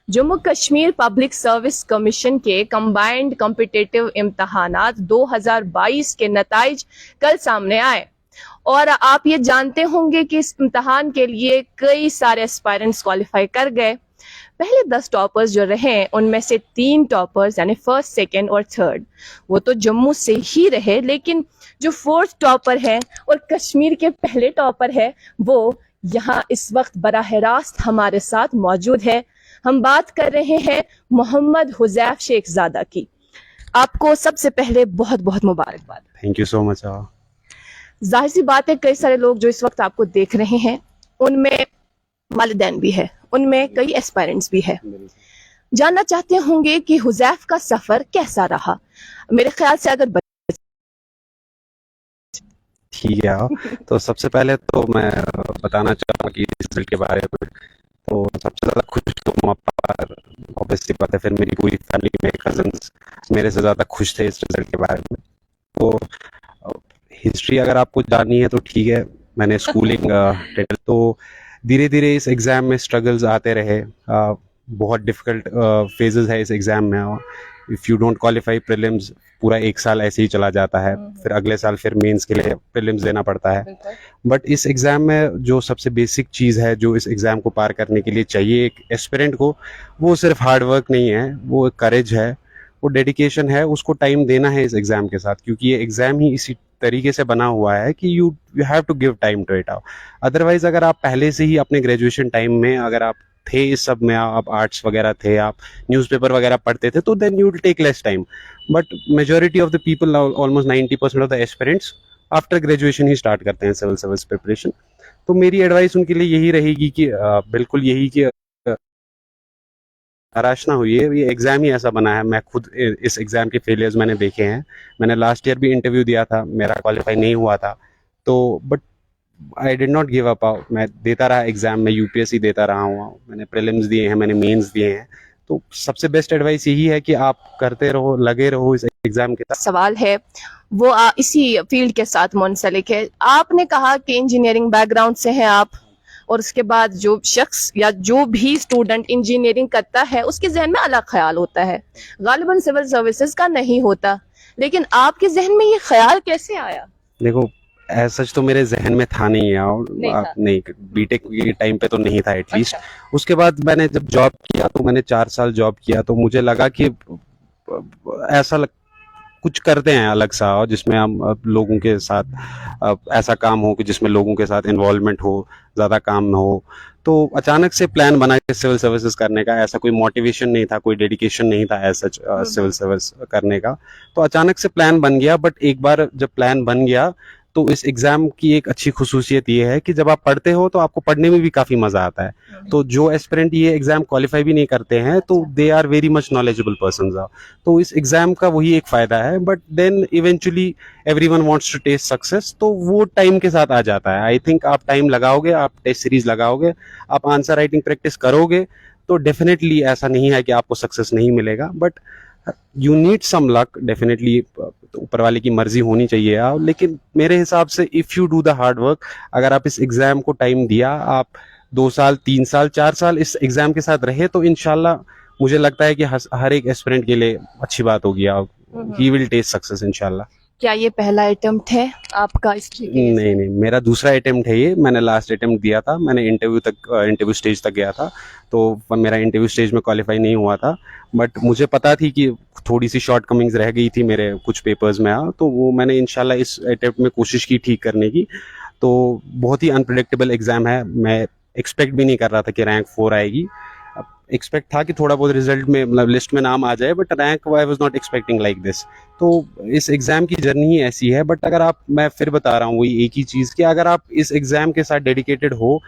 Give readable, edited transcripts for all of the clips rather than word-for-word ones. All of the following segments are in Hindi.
Jammu Kashmir public service commission के कंबाइंड कॉम्पिटिटिव इम्तहानात 2022 के नताइज कल सामने आए और आप ये जानते होंगे कि इस इम्तहान के लिए कई सारे एस्पायरेंट्स क्वालिफाई कर गए। पहले 10 टॉपर्स जो रहे उनमें से 3 टॉपर्स यानी फर्स्ट, सेकंड और थर्ड वो तो जम्मू से ही रहे, लेकिन जो फोर्थ टॉपर है और कश्मीर के पहले टॉपर है वो यहाँ इस वक्त बराह रास्त हमारे साथ मौजूद है। हम बात कर रहे हैं मोहम्मद हुजैफ शेखजादा की। आपको सबसे पहले बहुत बहुत मुबारकबाद। Thank you so much. जाहिर सी बात है कई सारे लोग जो इस वक्त आपको देख रहे हैं उनमें वालिदैन भी है, उनमें कई एस्पायरेंट्स भी है। जानना चाहते होंगे कि हुजैफ का सफर कैसा रहा। मेरे ख्याल से अगर ठीक है, तो सबसे पहले तो मैं बताना चाहूँगा कि इस रिजल्ट के बारे में तो सबसे ज़्यादा खुश तो मम्मा पापा, ऑब्वियसली बात है, फिर मेरी पूरी फैमिली में कजन्स मेरे से ज़्यादा खुश थे इस रिजल्ट के बारे में। तो हिस्ट्री अगर आपको जाननी है तो ठीक है, मैंने स्कूलिंग तो धीरे धीरे इस एग्ज़ाम में स्ट्रगल्स आते रहे। बहुत डिफ़िकल्ट फेजेस है इस एग्ज़ाम में। If you don't qualify prelims, पूरा 1 साल ऐसे ही चला जाता है, फिर अगले साल फिर मेंस के लिए प्रीलिम्स देना पड़ता है। बट इस एग्ज़ाम में जो सबसे बेसिक चीज़ है जो इस एग्ज़ाम को पार करने के लिए चाहिए एक एस्पिरेंट को, वो सिर्फ हार्ड वर्क नहीं है, वो करेज है, वो डेडिकेशन है, उसको टाइम देना है इस एग्ज़ाम के साथ, क्योंकि ये एग्ज़ाम ही इसी तरीके से बना हुआ है कि you have to give time to it. Otherwise अगर आप पहले से ही अपने ग्रेजुएशन टाइम में अगर आप थे इस सब में, आप आर्ट्स वगैरह थे, आप न्यूज़पेपर वगैरह पढ़ते थे, तो then you will take less time. But majority of the people, almost 90% of the aspirants after graduation ही स्टार्ट करते हैं सिविल सर्विस प्रिपरेशन। तो मेरी एडवाइस उनके लिए यही रहेगी कि बिल्कुल यही कि निराश ना हुई है, ये एग्ज़ाम ही ऐसा बना है। मैं खुद इस एग्ज़ाम के फेलियर्स मैंने देखे हैं। मैंने लास्ट ईयर भी इंटरव्यू दिया था, मेरा क्वालिफाई नहीं हुआ था, तो but I did not give up. मैं देता रहा एग्ज़ाम में, यूपीएससी देता रहा हूँ, मैंने प्रीलिम्स दिए हैं, मैंने मेंस दिए हैं। तो सबसे बेस्ट एडवाइस यही है कि आप करते रहो, लगे रहो इस एग्ज़ाम के साथ। सवाल है वो इसी फील्ड के साथ मुंसलिक है। आपने कहा कि इंजीनियरिंग बैकग्राउंड से हैं आप, और उसके बाद जो शख्स या जो भी स्टूडेंट इंजीनियरिंग करता है उसके जहन में अलग ख्याल होता है, गालिबन सिविल सर्विसेज का नहीं होता, लेकिन आपके जहन में ये ख्याल कैसे आया? देखो, ऐसा सच तो मेरे जहन में था नहीं, और नहीं बीटेक के टाइम पे तो नहीं था एटलीस्ट। अच्छा। उसके बाद मैंने जब जॉब किया तो मैंने 4 साल जॉब किया, तो मुझे लगा कि ऐसा कुछ करते हैं अलग सा, और जिसमें हम लोगों के साथ ऐसा काम हो कि जिसमें लोगों के साथ इन्वॉल्वमेंट हो, ज़्यादा काम ना हो। तो अचानक से प्लान बना के सिविल सर्विसेज करने का, ऐसा कोई मोटिवेशन नहीं था, कोई डेडिकेशन नहीं था ऐसा सिविल सर्विस करने का। तो अचानक से प्लान बन गया। बट एक बार जब प्लान बन गया तो इस एग्ज़ाम की एक अच्छी खुसूसियत ये है कि जब आप पढ़ते हो तो आपको पढ़ने में भी काफ़ी मज़ा आता है। तो जो एस्पिरेंट ये एग्ज़ाम क्वालिफाई भी नहीं करते हैं तो they are very much knowledgeable persons. तो इस एग्ज़ाम का वही एक फ़ायदा है। But then eventually everyone wants to taste success, तो वो टाइम के साथ आ जाता है। आई थिंक आप टाइम लगाओगे, आप टेस्ट सीरीज लगाओगे, आप आंसर राइटिंग प्रैक्टिस करोगे, तो डेफिनेटली ऐसा नहीं है कि आपको सक्सेस नहीं मिलेगा। But you need some luck, definitely ऊपर वाले की मर्जी होनी चाहिए आप। लेकिन मेरे हिसाब से if you do the hard work, अगर आप इस एग्ज़ाम को टाइम दिया, आप 2 साल, 3 साल, 4 साल इस एग्ज़ाम के साथ रहे, तो इंशाल्लाह मुझे लगता है कि हर एक एस्पिरेंट के लिए अच्छी बात होगी। ही विल टेस्ट सक्सेस इंशाल्लाह। क्या ये पहला अटेम्प्ट है आपका इस? नहीं, मेरा दूसरा अटेम्प्ट है ये। मैंने लास्ट अटेम्प्ट दिया था, मैंने इंटरव्यू स्टेज तक गया था, तो मेरा इंटरव्यू स्टेज में क्वालिफाई नहीं हुआ था। बट मुझे पता थी कि थोड़ी सी शॉर्ट कमिंग्स रह गई थी मेरे कुछ पेपर्स में, तो वो मैंने इंशाल्लाह इस अटेम्प्ट में कोशिश की ठीक करने की। तो बहुत ही अनप्रेडिक्टेबल एग्ज़ाम है, मैं एक्सपेक्ट भी नहीं कर रहा था कि रैंक 4 आएगी। एक्सपेक्ट था कि थोड़ा बहुत रिजल्ट में, मतलब लिस्ट में नाम आ जाए, but rank I was not expecting like this. तो इस एग्ज़ाम की जर्नी ही ऐसी है। बट अगर आप, मैं फिर बता रहा हूँ वही एक ही चीज़ कि अगर आप इस एग्ज़ाम के साथ डेडिकेटेड हो,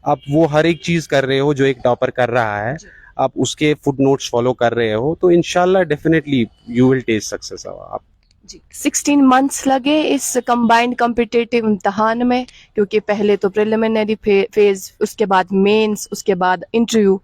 आप वो हर एक चीज़ कर रहे हो जो एक टॉपर कर रहा है, आप उसके फुट नोट्स फॉलो कर रहे हो, तो इंशाल्लाह definitely you will taste success. आप जी 16 मंथ्स लगे इस कंबाइंड कॉम्पिटिटिव इम्तहान में, क्योंकि पहले तो प्रिलिमिनरी फेज, उसके बाद मेंस, उसके बाद इंटरव्यू।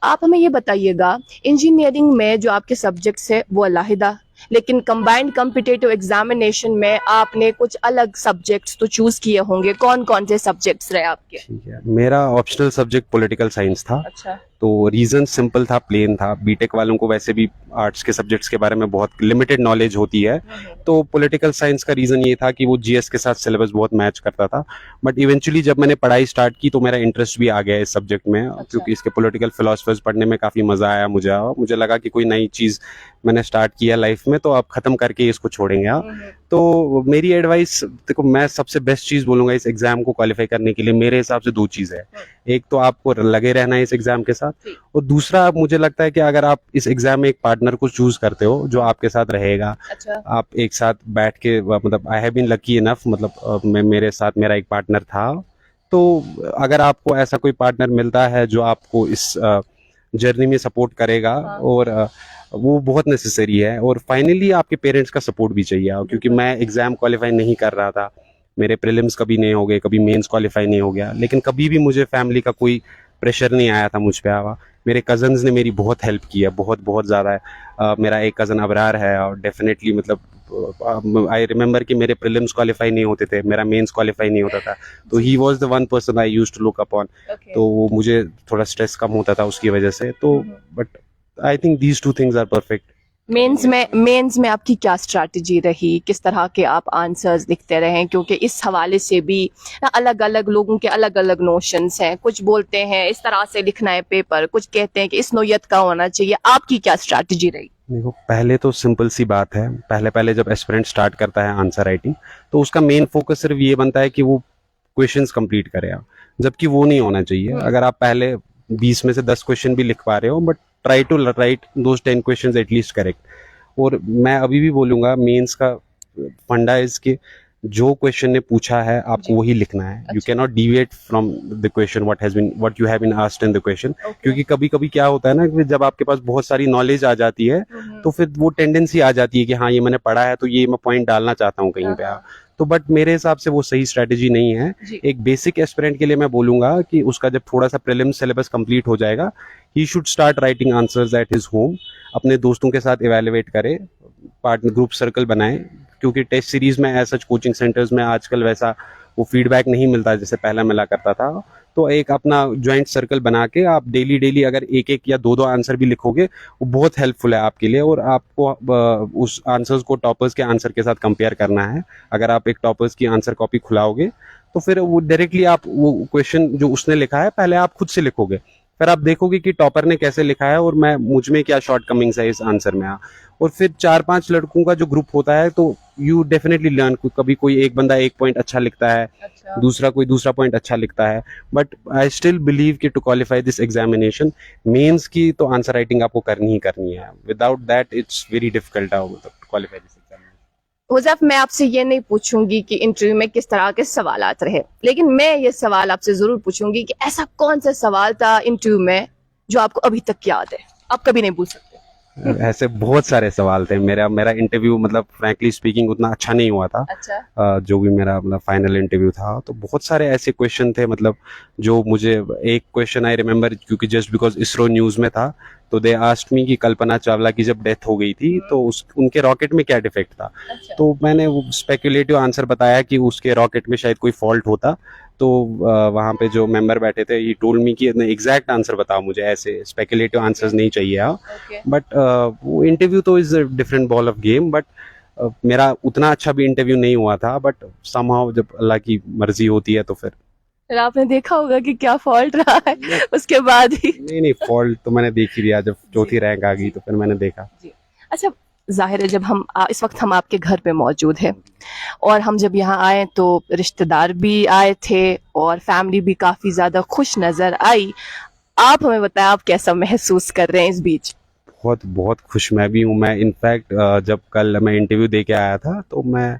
आप हमें ये बताइएगा, इंजीनियरिंग में जो आपके सब्जेक्ट्स है वो अलहदा, लेकिन कंबाइंड कॉम्पिटिटिव एग्जामिनेशन में आपने कुछ अलग सब्जेक्ट्स तो चूज किए होंगे। कौन कौन से सब्जेक्ट्स रहे आपके? ठीक है, मेरा ऑप्शनल सब्जेक्ट पॉलिटिकल साइंस था। अच्छा। तो रीज़न सिंपल था, प्लेन था। बीटेक वालों को वैसे भी आर्ट्स के सब्जेक्ट्स के बारे में बहुत लिमिटेड नॉलेज होती है, तो पॉलिटिकल साइंस का रीज़न ये था कि वो जीएस के साथ सिलेबस बहुत मैच करता था। बट इवेंचुअली जब मैंने पढ़ाई स्टार्ट की तो मेरा इंटरेस्ट भी आ गया इस सब्जेक्ट में, क्योंकि इसके पॉलिटिकल फिलोसफर्स पढ़ने में काफ़ी मज़ा आया मुझे। और मुझे लगा कि कोई नई चीज़ मैंने स्टार्ट किया लाइफ में, तो अब ख़त्म करके इसको छोड़ेंगे। तो मेरी एडवाइस, देखो मैं सबसे बेस्ट चीज़ बोलूँगा इस एग्ज़ाम को क्वालिफाई करने के लिए, मेरे हिसाब से 2 चीज़ है। एक तो आपको लगे रहना है इस एग्ज़ाम के साथ, और दूसरा मुझे लगता है कि अगर आप इस एग्ज़ाम में एक पार्टनर को चूज़ करते हो जो आपके साथ रहेगा, आप एक साथ बैठ के, मतलब I have been lucky enough, मतलब मेरे साथ मेरा एक पार्टनर था। तो अगर आपको ऐसा कोई पार्टनर मिलता है जो आपको इस जर्नी में सपोर्ट करेगा, और वो बहुत नेसेसरी है। और फाइनली आपके पेरेंट्स का सपोर्ट भी चाहिए, क्योंकि मैं एग्ज़ाम क्वालिफाई नहीं कर रहा था, मेरे प्रीलिम्स कभी नहीं हो गए, कभी मेंस क्वालिफाई नहीं हो गया, लेकिन कभी भी मुझे फैमिली का कोई प्रेशर नहीं आया था मुझ पे आवा। मेरे कज़न्स ने मेरी बहुत हेल्प की है, बहुत बहुत ज़्यादा है। मेरा एक कज़न अबरार है, और डेफिनेटली मतलब आई रिमेंबर कि मेरे प्रीलिम्स क्वालिफाई नहीं होते थे, मेरा मेंस क्वालिफाई नहीं होता था, तो he was the one person I used to look upon. तो वो मुझे थोड़ा स्ट्रेस कम होता था उसकी वजह से। तो but I think these 2 things are perfect. Mains में आपकी क्या स्ट्रैटेजी रही, किस तरह के आप आंसर्स लिखते रहे? क्योंकि इस हवाले से भी अलग अलग लोगों के अलग अलग नोशंस हैं। कुछ बोलते हैं इस तरह से लिखना है पेपर, कुछ कहते हैं कि इस नोयत का होना चाहिए। आपकी क्या स्ट्रैटेजी रही? देखो, पहले तो सिंपल सी बात है, पहले जब एस्पिरेंट स्टार्ट करता है आंसर राइटिंग, तो उसका मेन फोकस सिर्फ ये बनता है कि वो क्वेश्चंस कंप्लीट करे, जबकि वो नहीं होना चाहिए। अगर आप पहले 20 में से 10 क्वेश्चन भी लिख पा रहे हो, but try to write those 10 questions at least correct. और मैं अभी भी बोलूंगा, मेंस का फंडा इज कि जो क्वेश्चन ने पूछा है आपको वही लिखना है। You can not deviate from the question what you have been asked in the question. क्योंकि कभी कभी क्या होता है ना कि जब आपके पास बहुत सारी नॉलेज आ जाती है, तो फिर वो टेंडेंसी आ जाती है कि हाँ, ये मैंने पढ़ा है तो ये मैं पॉइंट डालना चाहता हूँ कहीं पे। तो बट मेरे हिसाब से वो सही स्ट्रेटेजी नहीं है। एक बेसिक एस्पिरेंट के लिए मैं बोलूंगा कि उसका जब थोड़ा सा प्रीलिम्स सिलेबस कंप्लीट हो जाएगा, he should start writing answers at his home, अपने दोस्तों के साथ इवेलुएट करे, पार्टनर ग्रुप सर्कल बनाए। क्योंकि टेस्ट सीरीज में एज सच कोचिंग सेंटर्स में आजकल वैसा वो फीडबैक नहीं मिलता जैसे पहला मिला करता था। तो एक अपना ज्वाइंट सर्कल बना के आप डेली अगर एक या दो आंसर भी लिखोगे, वो बहुत हेल्पफुल है आपके लिए। और आपको उस आंसर्स को टॉपर्स के आंसर के साथ कंपेयर करना है। अगर आप एक टॉपर्स की आंसर कॉपी खुलाओगे, तो फिर वो डायरेक्टली आप वो क्वेश्चन जो उसने लिखा है पहले आप खुद से लिखोगे, फिर आप देखोगे कि टॉपर ने कैसे लिखा है और मैं मुझ में क्या शॉर्टकमिंग्स है इस आंसर में। और फिर 4-5 लड़कों का जो ग्रुप होता है, तो यू डेफिनेटली लर्न। कभी कोई एक बंदा एक पॉइंट अच्छा लिखता है, दूसरा कोई दूसरा पॉइंट अच्छा लिखता है। बट आई स्टिल बिलीव कि to qualify this examination, mains की तो आंसर राइटिंग आपको करनी ही करनी है। Without that it's very difficult to qualify this examination. Huzaif, मैं आपसे ये नहीं पूछूंगी कि इंटरव्यू में किस तरह के सवालात रहे, लेकिन मैं ये सवाल आपसे जरूर पूछूंगी कि ऐसा कौन सा सवाल था इंटरव्यू में जो आपको अभी तक याद है, आप कभी नहीं भूल सकते? ऐसे बहुत सारे सवाल थे। मेरा इंटरव्यू मतलब फ्रैंकली स्पीकिंग उतना अच्छा नहीं हुआ था। अच्छा। जो भी मेरा मतलब फाइनल इंटरव्यू था, तो बहुत सारे ऐसे क्वेश्चन थे, मतलब जो मुझे, एक क्वेश्चन आई रिमेम्बर, क्योंकि जस्ट बिकॉज इसरो न्यूज में था, तो दे आस्क्ड मी कि कल्पना चावला की जब डेथ हो गई थी तो उनके रॉकेट में क्या डिफेक्ट था। अच्छा। तो मैंने वो स्पेकुलेटिव आंसर बताया कि उसके रॉकेट में शायद कोई फॉल्ट होता। तो वहाँ पे जो मेंबर बैठे थे, ये टोल्ड मी कि एग्जैक्ट आंसर बताओ, मुझे ऐसे स्पेकुलेटिव आंसर्स नहीं चाहिए। बट वो इंटरव्यू तो is different ball of game. But मेरा उतना अच्छा भी इंटरव्यू नहीं हुआ था। बट समहाउ जब अल्लाह की मर्जी होती है तो फिर आपने देखा होगा कि क्या फॉल्ट रहा है उसके बाद ही। नहीं, फॉल्ट तो मैंने देख ही लिया। जब चौथी रैंक आ गई तो फिर मैंने देखा। अच्छा, जाहिर है जब हम इस वक्त हम आपके घर पे मौजूद हैं, और हम जब यहाँ आए तो रिश्तेदार भी आए थे और फैमिली भी काफ़ी ज़्यादा खुश नज़र आई। आप हमें बताएं, आप कैसा महसूस कर रहे हैं इस बीच? बहुत खुश मैं भी हूँ। मैं इनफैक्ट जब कल मैं इंटरव्यू दे के आया था, तो मैं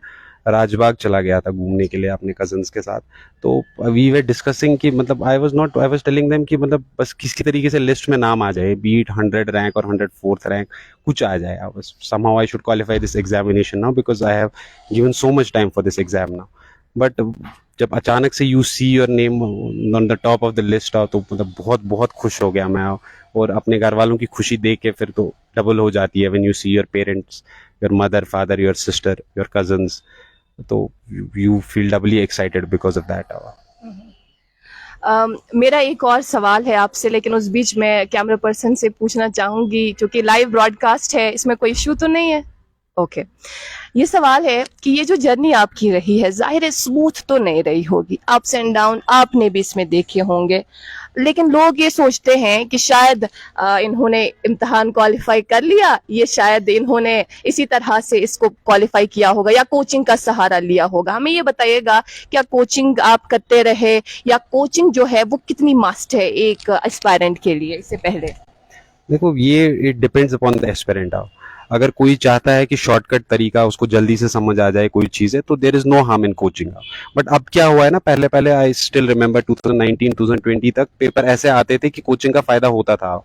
राजबाग चला गया था घूमने के लिए अपने कजन्स के साथ। तो वी वर डिस्कसिंग कि मतलब आई वाज टेलिंग देम कि मतलब बस किसी तरीके से लिस्ट में नाम आ जाए, बीट 100 रैंक और 104th रैंक कुछ आ जाए। I was somehow I should qualify this examination now, because I have given so much time for this exam now. But जब अचानक से you see your name on the top of the list आओ, तो मतलब बहुत खुश हो गया मैं। और अपने घर वालों की खुशी देख के फिर तो डबल हो जाती है when you see your parents, your mother, father, your sister, your cousins, तो you feel doubly excited because of that. मेरा एक और सवाल है आपसे, लेकिन उस बीच मैं कैमरा पर्सन से पूछना चाहूंगी, क्योंकि लाइव ब्रॉडकास्ट है, इसमें कोई इशू तो नहीं है? ओके। ये सवाल है कि ये जो जर्नी आपकी रही है, जाहिर है स्मूथ तो नहीं रही होगी, अप्स एंड डाउन आपने भी इसमें देखे होंगे, लेकिन लोग ये सोचते हैं कि शायद इन्होंने इम्तिहान क्वालिफाई कर लिया, ये शायद इन्होंने इसी तरह से इसको क्वालिफाई किया होगा या कोचिंग का सहारा लिया होगा। हमें ये बताइएगा, क्या कोचिंग आप करते रहे, या कोचिंग जो है वो कितनी मस्ट है एक एस्पायरेंट के लिए? इससे पहले देखो, ये it depends upon the aspirant. अगर कोई चाहता है कि शॉर्टकट तरीका उसको जल्दी से समझ आ जाए कोई चीज़ है, तो there is no harm in coaching. But अब क्या हुआ है ना, पहले पहले आई स्टिल रिमेंबर 2019 2020 तक पेपर ऐसे आते थे कि कोचिंग का फायदा होता था।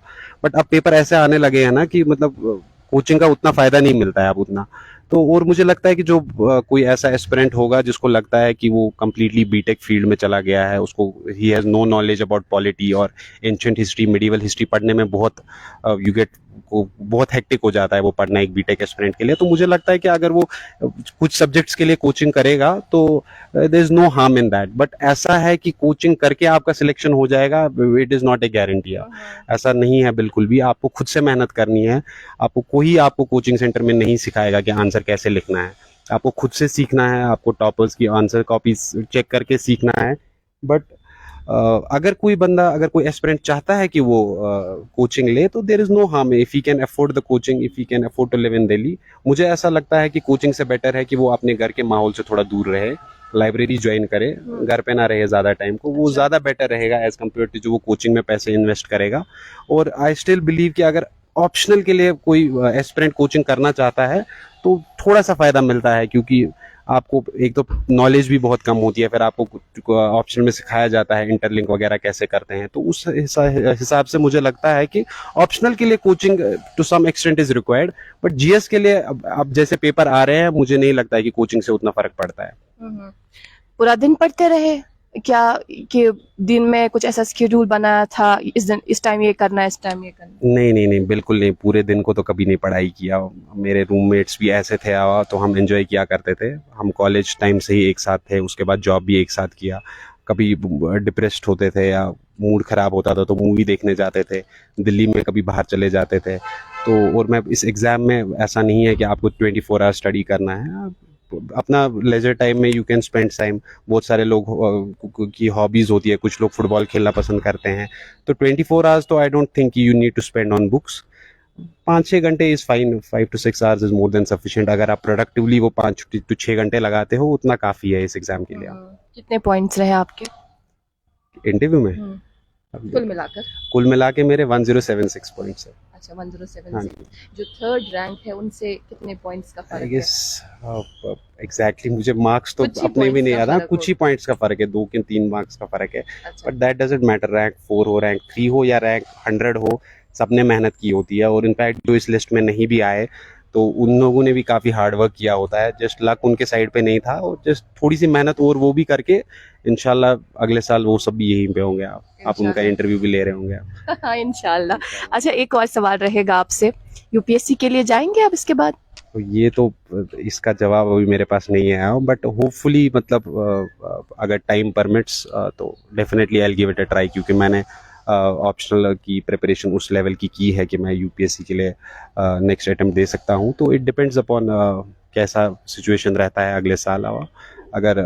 बट अब पेपर ऐसे आने लगे हैं ना कि मतलब कोचिंग का उतना फायदा नहीं मिलता है अब उतना। तो और मुझे लगता है कि जो कोई ऐसा एस्पिरेंट होगा जिसको लगता है कि वो कम्प्लीटली बीटेक फील्ड में चला गया है, उसको ही has no knowledge about polity और एंशिएंट हिस्ट्री, मिडिवल हिस्ट्री पढ़ने में बहुत यू गेट बहुत हेक्टिक हो जाता है वो पढ़ना एक बीटेक एस्पिरेंट के लिए। तो मुझे लगता है कि अगर वो कुछ सब्जेक्ट्स के लिए कोचिंग करेगा तो there is no harm in that. But ऐसा है कि कोचिंग करके आपका सिलेक्शन हो जाएगा, it is not a guarantee. ऐसा नहीं है बिल्कुल भी। आपको खुद से मेहनत करनी है। आपको कोचिंग सेंटर में नहीं सिखाएगा कि आंसर कैसे लिखना है। आपको खुद से सीखना है, आपको टॉपर्स की आंसर कॉपीज चेक करके सीखना है। बट अगर कोई एस्पिरेंट चाहता है कि वो कोचिंग ले, तो there is no harm if he can afford the coaching, if he can afford to live in Delhi. मुझे ऐसा लगता है कि कोचिंग से बेटर है कि वो अपने घर के माहौल से थोड़ा दूर रहे, लाइब्रेरी ज्वाइन करे, घर पे ना रहे ज़्यादा टाइम को, वो ज़्यादा बेटर रहेगा एज कम्पेयर टू जो वो कोचिंग में पैसे इन्वेस्ट करेगा। और आई स्टिल बिलीव कि अगर ऑप्शनल के लिए कोई एस्पिरेंट कोचिंग करना चाहता है तो थोड़ा सा फ़ायदा मिलता है, क्योंकि आपको एक तो नॉलेज भी बहुत कम होती है, फिर आपको ऑप्शन में सिखाया जाता है इंटरलिंक वगैरह कैसे करते हैं। तो उस हिसाब से मुझे लगता है कि ऑप्शनल के लिए coaching to some extent is required. But GS के लिए अब जैसे पेपर आ रहे हैं, मुझे नहीं लगता है कि कोचिंग से उतना फर्क पड़ता है। पूरा दिन पढ़ते रहे क्या, कि दिन में कुछ ऐसा शेड्यूल बनाया था, इस टाइम ये करना है, इस टाइम ये करना? नहीं, बिल्कुल नहीं। पूरे दिन को तो कभी नहीं पढ़ाई किया। मेरे रूममेट्स भी ऐसे थे, तो हम एंजॉय किया करते थे। हम कॉलेज टाइम से ही एक साथ थे, उसके बाद जॉब भी एक साथ किया। कभी डिप्रेस्ड होते थे या मूड खराब होता था तो मूवी देखने जाते थे, दिल्ली में कभी बाहर चले जाते थे। तो और मैं इस एग्ज़ाम में ऐसा नहीं है कि आपको 24 आवर्स स्टडी करना है। अपना लेजर टाइम में यू कैन स्पेंड टाइम। बहुत सारे लोग की हॉबीज़ होती है, कुछ लोग फुटबॉल खेलना पसंद करते हैं। तो 24 आवर्स तो I don't think you need to spend on books. 5-6 घंटे is fine, 5 to 6 hours is more than sufficient. अगर आप प्रोडक्टिवली वो 5 to 6 घंटे लगाते हो, उतना काफ़ी है इस एग्ज़ाम के लिए। कितने पॉइंट्स रहे आपके इंटरव्यू में? कुल मिला के मेरे 1076 पॉइंट्स है। अच्छा, 1076। जो थर्ड रैंक है उनसे कितने पॉइंट्स का फर्क है? आई गेस एग्जैक्टली मुझे मार्क्स तो अपने भी नहीं याद है, कुछ ही पॉइंट्स का फर्क है, 2 के 3 मार्क्स का फर्क है। But that doesn't matter. Rank 4 हो, रैंक 3 हो या रैंक 100 हो, सबने मेहनत की होती है। और इनफैक्ट जो इस लिस्ट में नहीं भी आए, तो उन लोगों ने भी काफ़ी हार्ड वर्क किया होता है। जस्ट लक उनके साइड पे नहीं था, और जस्ट थोड़ी सी मेहनत और वो भी करके इंशाल्लाह अगले साल वो सब भी यहीं पे होंगे। आप उनका इंटरव्यू भी ले रहे होंगे। हाँ, इंशाल्लाह। अच्छा, एक और सवाल रहेगा आपसे, यूपीएससी के लिए जाएंगे आप इसके बाद? तो ये तो इसका जवाब अभी मेरे पास नहीं है, बट होपफुली मतलब अगर टाइम परमिट्स तो definitely I will give it a try, क्योंकि मैंने ऑप्शनल की प्रिपरेशन उस लेवल की है कि मैं यूपीएससी के लिए नेक्स्ट अटेम्प्ट दे सकता हूँ। तो इट डिपेंड्स अपॉन कैसा सिचुएशन रहता है अगले साल। अगर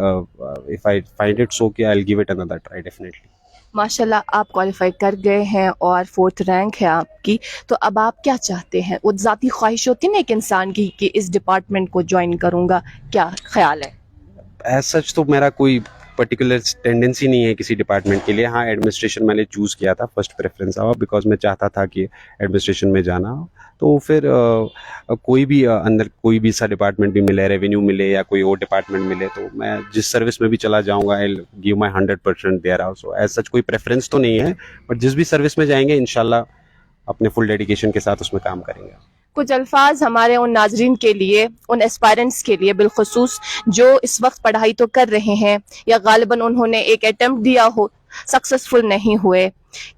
if I find it so कि I will give it another try definitely. माशाल्लाह, आप क्वालिफाई कर गए हैं और 4th रैंक है आपकी। तो अब आप क्या चाहते हैं? वो ज़ाती ख्वाहिश होती है ना एक इंसान की कि इस डिपार्टमेंट को ज्वाइन करूँगा, क्या ख्याल है? एज सच तो मेरा कोई पर्टिकुलर टेंडेंसी नहीं है किसी डिपार्टमेंट के लिए। हाँ, एडमिनिस्ट्रेशन मैंने चूज़ किया था, फर्स्ट प्रेफरेंस बिकॉज मैं चाहता था कि एडमिनिस्ट्रेशन में जाना। तो फिर कोई भी अंदर कोई भी सा डिपार्टमेंट भी मिले, रेवेन्यू मिले या कोई और डिपार्टमेंट मिले, तो मैं जिस सर्विस में भी चला जाऊँगा, I will give my 100% there also. As such कोई प्रेफरेंस तो नहीं है, बट जिस भी सर्विस में जाएंगे इंशाल्लाह अपने फुल डेडिकेशन के साथ उसमें काम करेंगे। कुछ अल्फाज हमारे उन नाजरीन के लिए, उन एस्पायरेंट्स के लिए बिलखुसूस जो इस वक्त पढ़ाई तो कर रहे हैं या गालिबन उन्होंने एक अटेम्प्ट दिया हो, सक्सेसफुल नहीं हुए,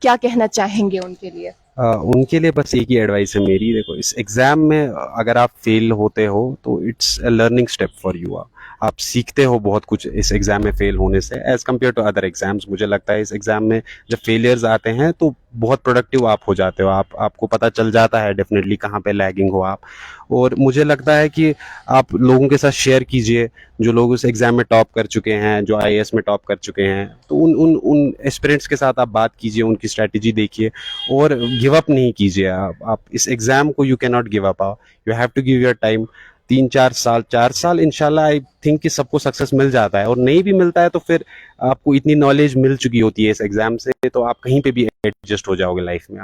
क्या कहना चाहेंगे उनके लिए? उनके लिए बस एक ही एडवाइस है मेरी, देखो इस एग्जाम में अगर आप फेल होते हो तो it's a learning step for you. आप सीखते हो बहुत कुछ इस एग्जाम में फेल होने से as compare to other exams. मुझे लगता है इस एग्जाम में जब फेलियर्स आते हैं तो बहुत प्रोडक्टिव आप हो जाते हो, आपको पता चल जाता है डेफिनेटली कहाँ पे लैगिंग हो आप। और मुझे लगता है कि आप लोगों के साथ शेयर कीजिए जो लोग उस एग्जाम में टॉप कर चुके हैं, जो आईएएस में टॉप कर चुके हैं, तो उन एस्पिरेंट्स के साथ आप बात कीजिए, उनकी स्ट्रैटेजी देखिए और गिव अप नहीं कीजिए। आप इस एग्जाम को you can not give up, you have to give your time. 4 साल इंशाल्लाह आई थिंक कि सबको सक्सेस मिल जाता है, और नहीं भी मिलता है तो फिर आपको इतनी नॉलेज मिल चुकी होती है इस एग्जाम से, तो आप कहीं पे भी एडजस्ट हो जाओगे लाइफ में।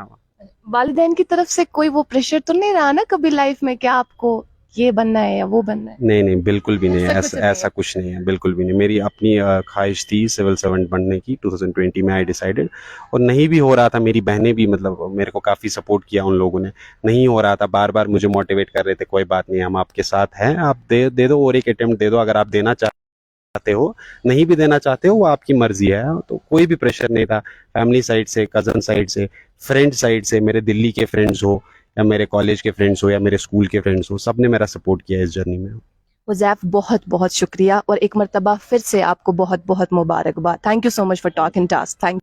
वालिदैन की तरफ से कोई वो प्रेशर तो नहीं रहा ना कभी लाइफ में, क्या आपको ये बनना है या वो बनना है? नहीं बिल्कुल भी नहीं, ऐसा कुछ नहीं ऐसा कुछ नहीं है, बिल्कुल भी नहीं। मेरी अपनी ख्वाहिश थी सिविल सर्वेंट बनने की, 2020 में आई डिसाइडेड, और नहीं भी हो रहा था। मेरी बहनें भी मतलब मेरे को काफ़ी सपोर्ट किया उन लोगों ने, नहीं हो रहा था, बार बार मुझे मोटिवेट कर रहे थे, कोई बात नहीं हम आपके साथ हैं, आप दे दो और एक अटेम्प्ट दे दो, अगर आप देना चाहते हो, नहीं भी देना चाहते हो वो आपकी मर्जी है। तो कोई भी प्रेशर नहीं था, फैमिली साइड से, कजन साइड से, फ्रेंड साइड से, मेरे दिल्ली के फ्रेंड्स हो या मेरे कॉलेज के फ्रेंड्स हो या मेरे स्कूल के फ्रेंड्स हो, सबने मेरा सपोर्ट किया इस जर्नी में। हुज़ैफ बहुत बहुत शुक्रिया, और एक मरतबा फिर से आपको बहुत बहुत मुबारकबाद। Thank you so much for talking to us. Thank